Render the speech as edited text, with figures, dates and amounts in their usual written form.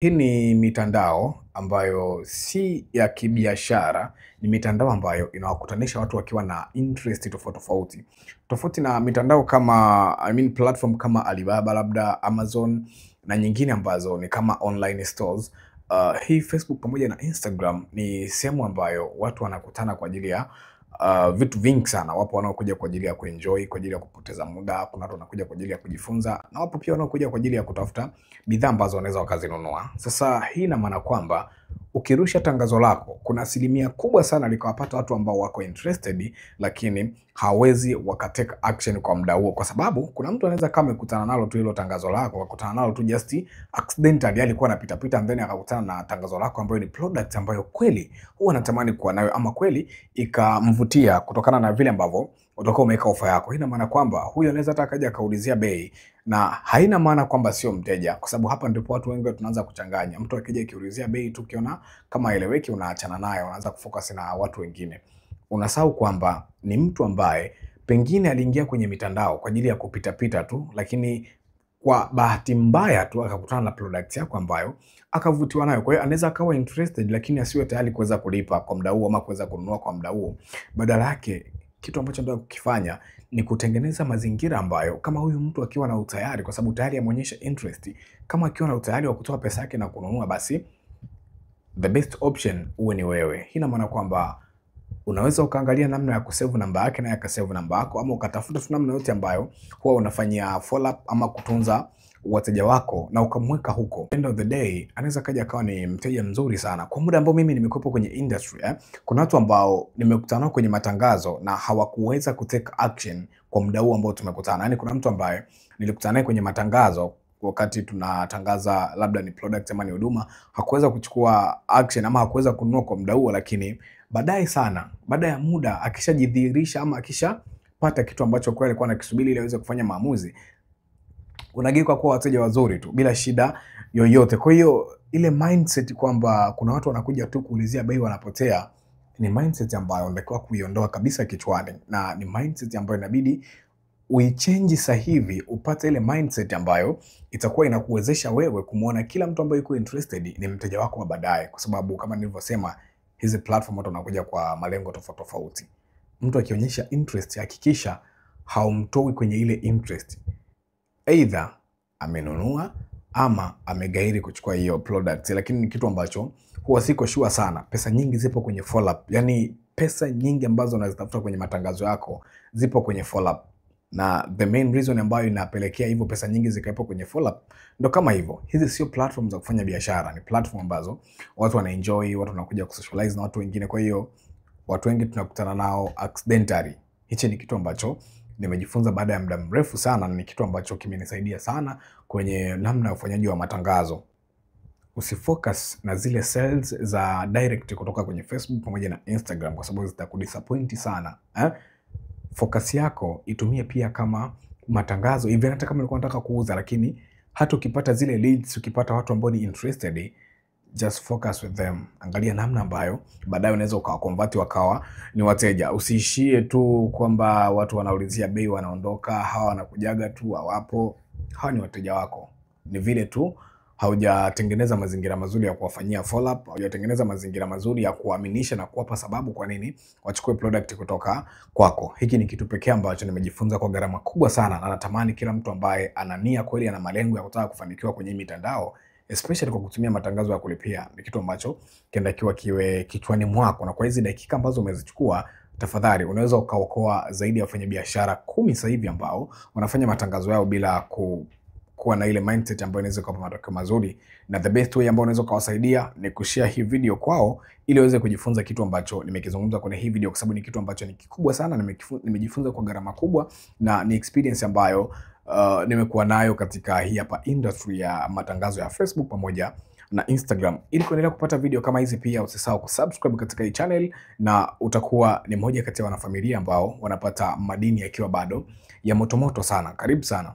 Hii ni mitandao ambayo si ya kibiashara, ni mitandao ambayo inawakutanisha watu wakiwa na interest tofauti tofauti. Tofauti na mitandao kama platform kama Alibaba labda Amazon na nyingine ambazo ni kama online stores. Hii Facebook pamoja na Instagram ni sehemu ambayo watu wanakutana kwa ajili ya vitu vingi sana. Wapo wanaokuja kwa ajili ya kuenjoy, kwa ajili ya kupoteza muda, kuna watu wanakuja kwa ajili ya kujifunza, na wapo pia wanaokuja kwa ajili ya kutafuta bidhaa ambazo wanaweza wakazinunua. Sasa hii ina maana kwamba ukirusha tangazo lako, kuna asilimia kubwa sana likawapata watu ambao wako interested, lakini hawezi wakatake action kwa muda huo, kwa sababu kuna mtu anaweza kama amekutana nalo tu hilo tangazo lako, akakutana nalo tu just accidentally, alikuwa anapita pita ndani akakutana na tangazo lako ambayo ni product ambayo kweli huwa anatamani kuwa nayo, ama kweli ikamvutia kutokana na vile ambavyo utakuwa umeweka ofa yako. Hii ina maana kwamba huyo anaweza hata akaja akaulizia bei, na haina maana kwamba sio mteja, kwa sababu hapa ndipo watu wengi tunaanza kuchanganya. Mtu akija akiulizia bei tu, ukiona kama eleweki, unaachana naye, unaanza kufocus na watu wengine. Unasahau kwamba ni mtu ambaye pengine aliingia kwenye mitandao kwa ajili ya kupita pita tu, lakini kwa bahati mbaya tu akakutana na product yako ambayo akavutiwa nayo. Kwa hiyo anaweza akawa interested, lakini asiwe tayari kuweza kulipa kwa muda huo ama kuweza kununua kwa muda huo. Badala yake kitu ambacho ndio kukifanya ni kutengeneza mazingira ambayo kama huyu mtu akiwa na utayari, kwa sababu tayari ameonyesha interest, kama akiwa na utayari wa kutoa pesa yake na kununua, basi the best option uwe ni wewe. Hii ina maana kwamba unaweza ukaangalia namna ya kusave namba yake na yakasave namba yako, ama ukatafuta tu namna yote ambayo huwa unafanyia follow up ama kutunza wateja wako na ukamweka huko. End of the day anaweza kaja akawa ni mteja mzuri sana. Kwa muda ambao mimi nimekuwepo kwenye industry, kuna watu ambao nimekutana nao kwenye matangazo na hawakuweza kutake action kwa muda huo ambao tumekutana. Yaani kuna mtu ambaye nilikutana naye kwenye matangazo wakati tunatangaza labda ni product ama ni huduma, hakuweza kuchukua action ama hakuweza kununua kwa muda huo, lakini baadaye sana, baada ya muda akishajidhihirisha ama akishapata kitu ambacho kweli alikuwa anakisubiri ili aweze kufanya maamuzi, unageuka kuwa wateja wazuri tu bila shida yoyote. Kwa hiyo ile mindset kwamba kuna watu wanakuja tu kuulizia bei wanapotea, ni mindset ambayo unatakiwa kuiondoa kabisa kichwani, na ni mindset ambayo inabidi uichange sasa hivi, upate ile mindset ambayo itakuwa inakuwezesha wewe kumuona kila mtu ambaye yuko interested ni mteja wako wa baadaye, kwa sababu kama nilivyosema, hizi platform watu wanakuja kwa malengo tofauti tofauti. Mtu akionyesha interest, hakikisha haumtoi kwenye ile interest, either amenunua ama amegairi kuchukua hiyo product. Lakini ni kitu ambacho huwa siko sure sana. Pesa nyingi zipo kwenye follow up, yani pesa nyingi ambazo unazitafuta kwenye matangazo yako zipo kwenye follow up, na the main reason ambayo inapelekea hivyo pesa nyingi zikaepo kwenye follow up ndo kama hivyo. Hizi sio platform za kufanya biashara, ni platform ambazo watu wanaenjoy, watu wanakuja kusocialize na watu wengine. Kwa hiyo watu wengi tunakutana nao accidentally. Hichi ni kitu ambacho nimejifunza baada ya muda mrefu sana, na ni kitu ambacho kimenisaidia sana kwenye namna ya ufanyaji wa matangazo. Usifocus na zile sales za direct kutoka kwenye Facebook pamoja na Instagram, kwa sababu zitakudisappoint sana. Focus yako itumie pia kama matangazo, even hata kama ulikuwa unataka kuuza, lakini hata ukipata zile leads, ukipata watu ambao ni interested, just focus with them. Angalia namna ambayo baadaye unaweza ukawaconvert wakawa ni wateja. Usiishie tu kwamba watu wanaulizia bei wanaondoka, hawa wanakujaga tu hawapo. Hawa ni wateja wako. Ni vile tu haujatengeneza mazingira mazuri ya kuwafanyia follow up, haujatengeneza mazingira mazuri ya kuaminisha na kuwapa sababu kwa nini wachukue product kutoka kwako. Hiki ni kitu pekee ambacho nimejifunza kwa gharama kubwa sana, na natamani kila mtu ambaye ana nia kweli, ana malengo ya kutaka kufanikiwa kwenye mitandao, especially kwa kutumia matangazo ya kulipia, ni kitu ambacho kinatakiwa kiwe kichwani mwako. Na kwa hizi dakika ambazo umezichukua, tafadhali unaweza ukaokoa zaidi ya wafanyabiashara 10 sasa hivi ambao wanafanya matangazo yao bila kuwa na ile mindset ambayo inaweza kuwapa matokeo mazuri. Na the best way ambayo unaweza kuwasaidia ni kushare hii video kwao, ili waweze kujifunza kitu ambacho nimekizungumza kwenye hii video, kwa sababu ni kitu ambacho ni kikubwa sana, nimejifunza kwa gharama kubwa, na ni experience ambayo nimekuwa nayo katika hii hapa industry ya matangazo ya Facebook pamoja na Instagram. Ili kuendelea kupata video kama hizi, pia usisahau kusubscribe katika hii channel, na utakuwa ni mmoja kati ya wanafamilia ambao wanapata madini yakiwa bado ya motomoto sana. Karibu sana.